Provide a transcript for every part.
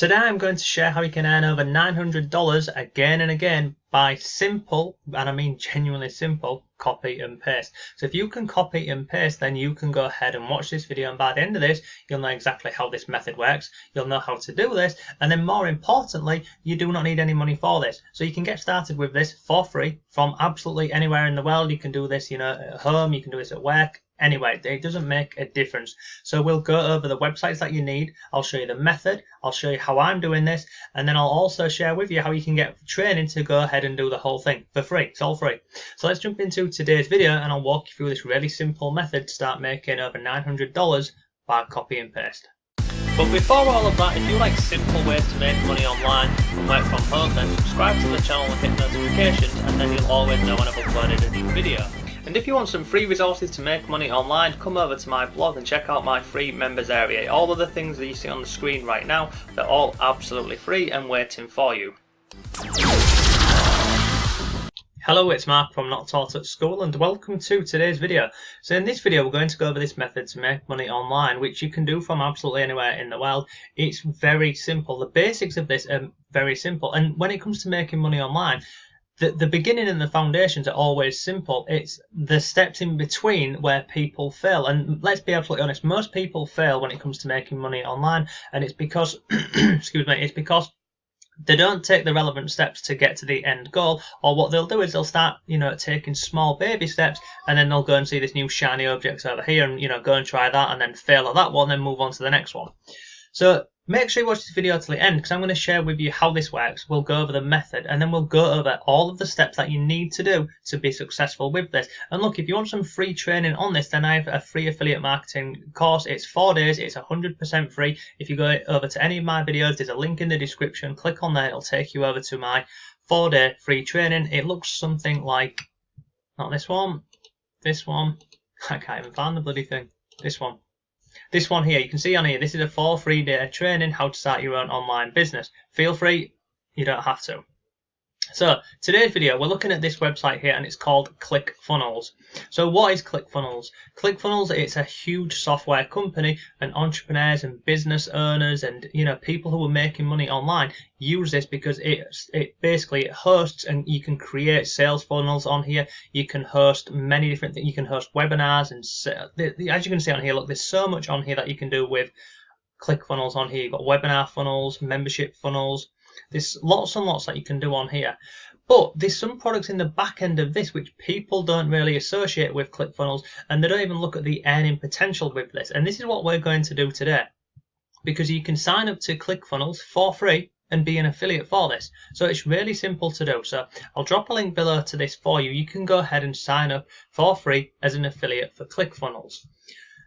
Today I'm going to share how you can earn over $900 again and again by simple, and I mean genuinely simple, copy and paste. So if you can copy and paste, then you can go ahead and watch this video, and by the end of this you'll know exactly how this method works, you'll know how to do this, and then more importantly, you do not need any money for this. So you can get started with this for free from absolutely anywhere in the world. You can do this, at home, you can do this at work. Anyway, it doesn't make a difference. So we'll go over the websites that you need. I'll show you the method. I'll show you how I'm doing this. And then I'll also share with you how you can get training to go ahead and do the whole thing for free. It's all free. So let's jump into today's video and I'll walk you through this really simple method to start making over $900 by copy and paste. But before all of that, if you like simple ways to make money online and work from home, then subscribe to the channel and hit notifications, and then you'll always know when I've uploaded a new video. And if you want some free resources to make money online, come over to my blog and check out my free members area. All of the things that you see on the screen right now, they're all absolutely free and waiting for you. Hello, it's Mark from Not Taught at School and welcome to today's video. So in this video we're going to go over this method to make money online, which you can do from absolutely anywhere in the world. It's very simple. The basics of this are very simple, and when it comes to making money online, the beginning and the foundations are always simple. It's the steps in between where people fail. And let's be absolutely honest, most people fail when it comes to making money online, and it's because excuse me, it's because they don't take the relevant steps to get to the end goal. Or what they'll do is they'll start, taking small baby steps, and then they'll go and see this new shiny object over here and, go and try that and then fail at that one, then move on to the next one. So make sure you watch this video till the end, because I'm going to share with you how this works. We'll go over the method, and then we'll go over all of the steps that you need to do to be successful with this. And look, if you want some free training on this, then I have a free affiliate marketing course. It's 4 days, it's 100% free. If you go over to any of my videos, there's a link in the description. Click on there, it'll take you over to my 4-day free training. It looks something like, not this one, this one. I can't even find the bloody thing. This one. This one here, you can see on here, this is a 4 free day training, how to start your own online business. Feel free, you don't have to. So today's video, we're looking at this website here, and it's called ClickFunnels. So what is ClickFunnels? ClickFunnels, it's a huge software company, and entrepreneurs and business owners and people who are making money online use this because it basically hosts, and you can create sales funnels on here. You can host many different things. You can host webinars, and as you can see on here, look, there's so much on here that you can do with ClickFunnels on here. You've got webinar funnels, membership funnels. There's lots and lots that you can do on here. But there's some products in the back end of this which people don't really associate with ClickFunnels, and they don't even look at the earning potential with this. And this is what we're going to do today, because you can sign up to ClickFunnels for free and be an affiliate for this. So it's really simple to do. So I'll drop a link below to this for you. You can go ahead and sign up for free as an affiliate for ClickFunnels.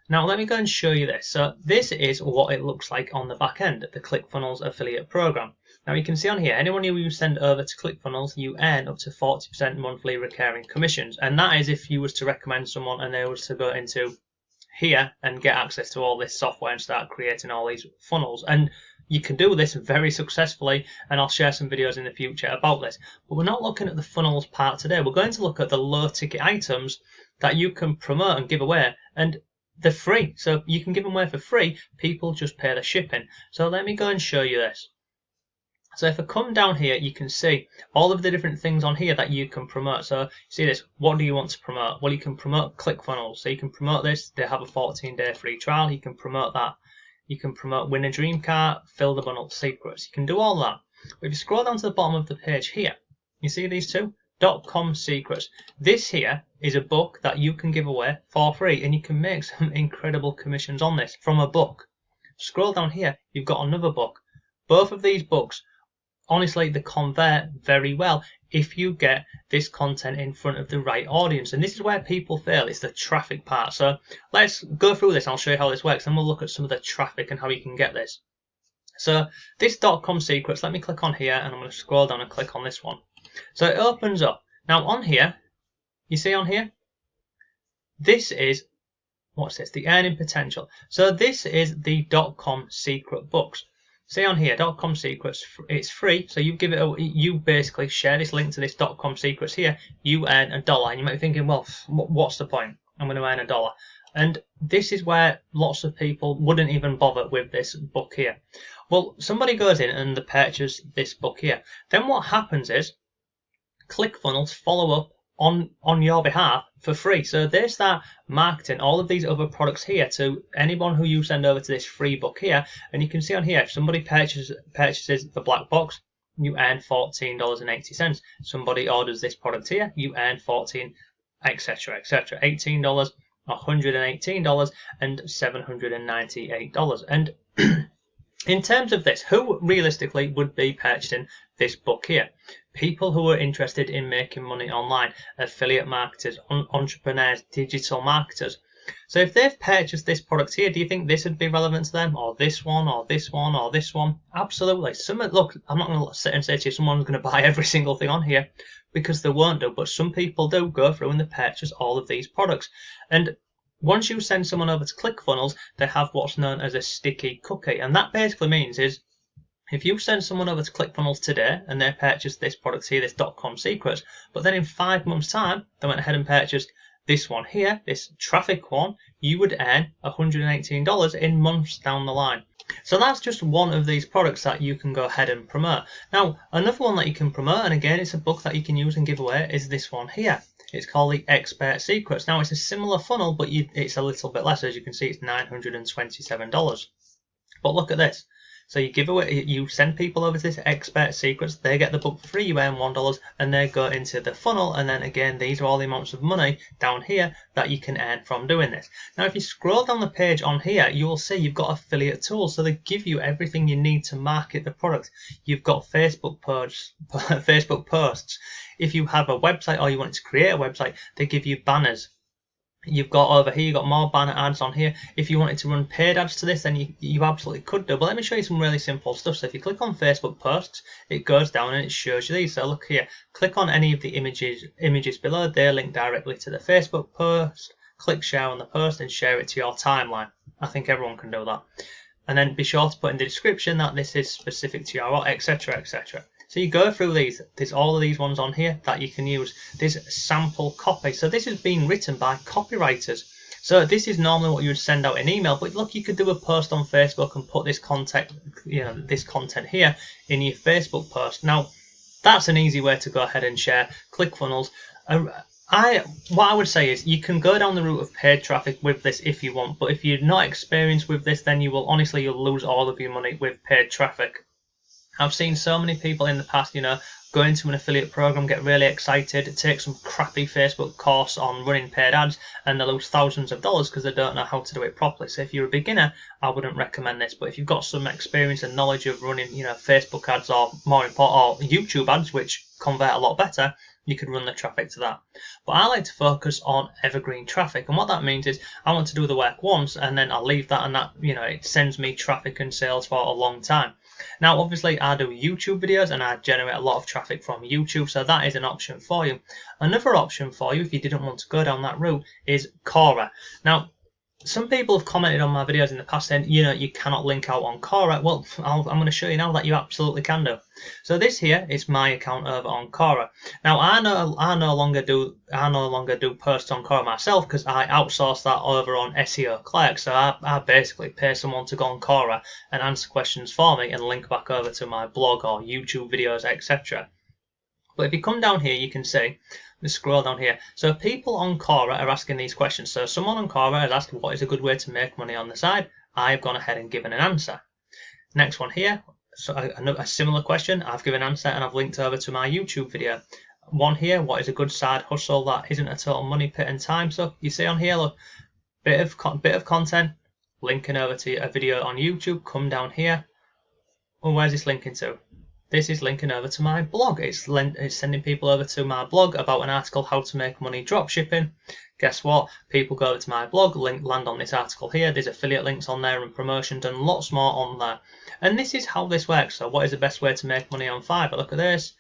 Now let me go and show you this. So this is what it looks like on the back end, the ClickFunnels affiliate program. Now you can see on here, anyone who you send over to ClickFunnels, you earn up to 40% monthly recurring commissions. And that is if you was to recommend someone and they was to go into here and get access to all this software and start creating all these funnels. And you can do this very successfully, and I'll share some videos in the future about this. But we're not looking at the funnels part today. We're going to look at the low ticket items that you can promote and give away, and they're free. So you can give them away for free. People just pay the shipping. So let me go and show you this. So if I come down here, you can see all of the different things on here that you can promote. So see this, what do you want to promote? Well, you can promote ClickFunnels. So you can promote this. They have a 14-day free trial. You can promote that. You can promote Win a Dream Car, Fill the Bundle Secrets. You can do all that. But if you scroll down to the bottom of the page here, you see these two? .com Secrets. This here is a book that you can give away for free, and you can make some incredible commissions on this from a book. Scroll down here, you've got another book. Both of these books, honestly, they convert very well if you get this content in front of the right audience. And this is where people fail. It's the traffic part. So let's go through this. I'll show you how this works, and we'll look at some of the traffic and how you can get this. So this .com Secrets, let me click on here, and I'm going to scroll down and click on this one. So it opens up. Now on here, you see on here, this is, what's this? The earning potential. So this is the .com secret books. See on here, .com Secrets, it's free, so you give it you basically share this link to this .com Secrets here, you earn $1, and you might be thinking, well, what's the point? I'm going to earn $1. And this is where lots of people wouldn't even bother with this book here. Well, somebody goes in and they purchase this book here. Then what happens is ClickFunnels follow up on your behalf for free. So they start marketing all of these other products here to anyone who you send over to this free book here. And you can see on here, if somebody purchases the black box, you earn $14.80. Somebody orders this product here, you earn $14, etc., etc. $18, $118, and $798. And in terms of this, who realistically would be purchasing this book here? People who are interested in making money online, affiliate marketers, entrepreneurs, digital marketers. So if they've purchased this product here, do you think this would be relevant to them, or this one, or this one, or this one? Absolutely. Look, I'm not going to sit and say to you someone's going to buy every single thing on here, because they won't do, but some people do go through and they purchase all of these products. And once you send someone over to ClickFunnels, they have what's known as a sticky cookie. And that basically means is if you send someone over to ClickFunnels today and they purchased this product here, this .com secrets, but then in 5 months' time, they went ahead and purchased this one here, this traffic one, you would earn $118 in months down the line. So that's just one of these products that you can go ahead and promote. Now, another one that you can promote, and again, it's a book that you can use and give away, is this one here. It's called the Expert Secrets. Now, it's a similar funnel, but it's a little bit less. As you can see, it's $927. But look at this. So you send people over to this Expert Secrets, they get the book for free, you earn $1, and they go into the funnel, and then again, these are all the amounts of money down here that you can earn from doing this. Now, if you scroll down the page on here, you will see you've got affiliate tools, so they give you everything you need to market the product. You've got Facebook posts. If you have a website or you want to create a website, they give you banners. You've got over here, you've got more banner ads on here. If you wanted to run paid ads to this, then you absolutely could do. But let me show you some really simple stuff. So if you click on Facebook posts, it goes down and it shows you these. So look here, click on any of the images below. They link directly to the Facebook post. Click share on the post and share it to your timeline. I think everyone can do that. And then be sure to put in the description that this is specific to your, etc., etc. So you go through these, there's all of these ones on here that you can use. There's sample copy. So this is being written by copywriters. So this is normally what you would send out in email, but look, you could do a post on Facebook and put this content, this content here in your Facebook post. Now, that's an easy way to go ahead and share ClickFunnels. What I would say is you can go down the route of paid traffic with this if you want, but if you're not experienced with this, then you'll lose all of your money with paid traffic. I've seen so many people in the past, go into an affiliate program, get really excited, take some crappy Facebook course on running paid ads, and they lose thousands of dollars because they don't know how to do it properly. So if you're a beginner, I wouldn't recommend this. But if you've got some experience and knowledge of running, Facebook ads or more important, or YouTube ads, which convert a lot better, you could run the traffic to that. But I like to focus on evergreen traffic, and what that means is I want to do the work once and then I'll leave that, and that it sends me traffic and sales for a long time. Now obviously I do YouTube videos and I generate a lot of traffic from YouTube, so that is an option for you. Another option for you, if you didn't want to go down that route, is Quora. Now some people have commented on my videos in the past saying, you cannot link out on Quora. Well, I'm going to show you now that you absolutely can do. So this here is my account over on Quora. Now I no longer do posts on Quora myself because I outsource that over on SEO Clerk. So I basically pay someone to go on Quora and answer questions for me and link back over to my blog or YouTube videos, etc. But if you come down here, you can see, let's scroll down here. So people on Quora are asking these questions. So someone on Quora has asked, what is a good way to make money on the side? I've gone ahead and given an answer. Next one here, so a similar question, I've given an answer and I've linked over to my YouTube video. One here, what is a good side hustle that isn't a total money pit and time? So you see on here, look, bit of content, linking over to a video on YouTube. Come down here. Well, where's this linking to? This is linking over to my blog. It's sending people over to my blog about an article, how to make money dropshipping. Guess what? People go over to my blog, land on this article here. There's affiliate links on there and promotions and lots more on there. And this is how this works. So what is the best way to make money on Fiverr? Look at this.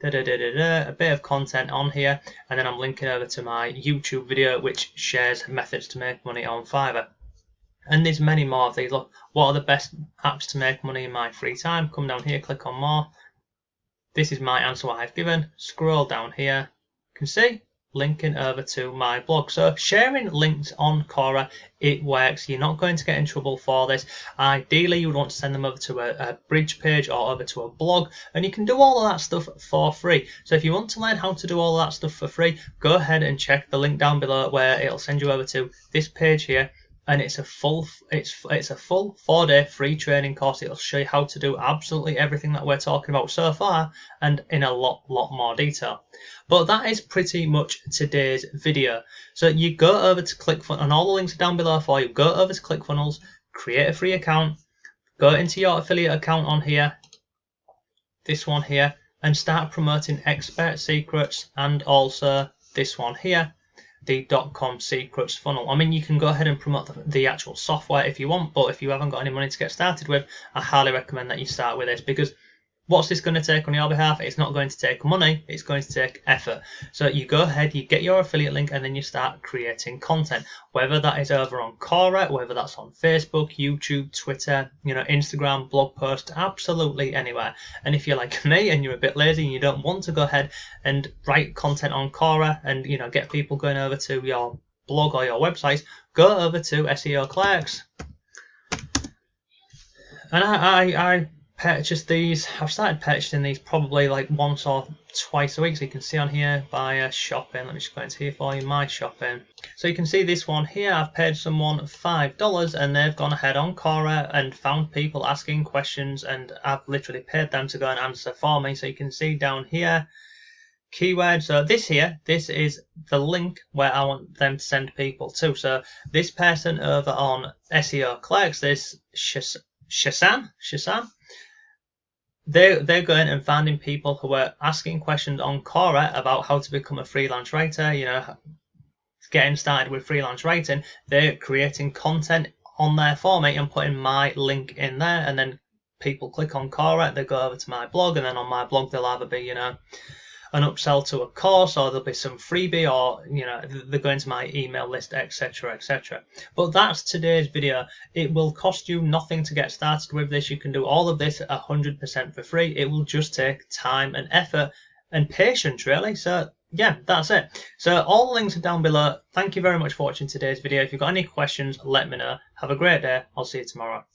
A bit of content on here. And then I'm linking over to my YouTube video, which shares methods to make money on Fiverr. And there's many more of these. Look, what are the best apps to make money in my free time? Come down here, click on more. This is my answer what I've given. Scroll down here. You can see linking over to my blog. So sharing links on Quora, it works. You're not going to get in trouble for this. Ideally, you would want to send them over to a bridge page or over to a blog, and you can do all of that stuff for free. So if you want to learn how to do all of that stuff for free, go ahead and check the link down below where it'll send you over to this page here. And it's a full 4-day free training course. It'll show you how to do absolutely everything that we're talking about so far, and in a lot more detail. But that is pretty much today's video. So you go over to ClickFunnels, and all the links are down below for you. Go over to ClickFunnels, create a free account, go into your affiliate account on here, this one here, and start promoting Expert Secrets, and also this one here, the .com secrets funnel. I mean, you can go ahead and promote the actual software if you want, but if you haven't got any money to get started with, I highly recommend that you start with this, because what's this going to take on your behalf? It's not going to take money, it's going to take effort. So you go ahead, you get your affiliate link, and then you start creating content, whether that is over on Quora, whether that's on Facebook, YouTube, Twitter, Instagram, blog post, absolutely anywhere. And if you're like me and you're a bit lazy and you don't want to go ahead and write content on Quora and get people going over to your blog or your website, go over to SEO Clerks. And I purchased these. I've started purchasing these probably like once or twice a week. So you can see on here by shopping. Let me just go into here for you, my shopping. So you can see this one here. I've paid someone $5 and they've gone ahead on Quora and found people asking questions, and I've literally paid them to go and answer for me. So you can see down here keywords. So this is the link where I want them to send people to. So this person over on SEO Clerks, this Shazam, they're going and finding people who are asking questions on Quora about how to become a freelance writer, getting started with freelance writing. They're creating content on there for me and putting my link in there, and then people click on Quora, they go over to my blog, and then on my blog there'll either be an upsell to a course, or there'll be some freebie, or they're going to my email list, etc, etc. But that's today's video. It will cost you nothing to get started with this. You can do all of this 100% for free. It will just take time and effort and patience, really. So yeah, that's it. So all the links are down below. Thank you very much for watching today's video. If you've got any questions, let me know. Have a great day. I'll see you tomorrow.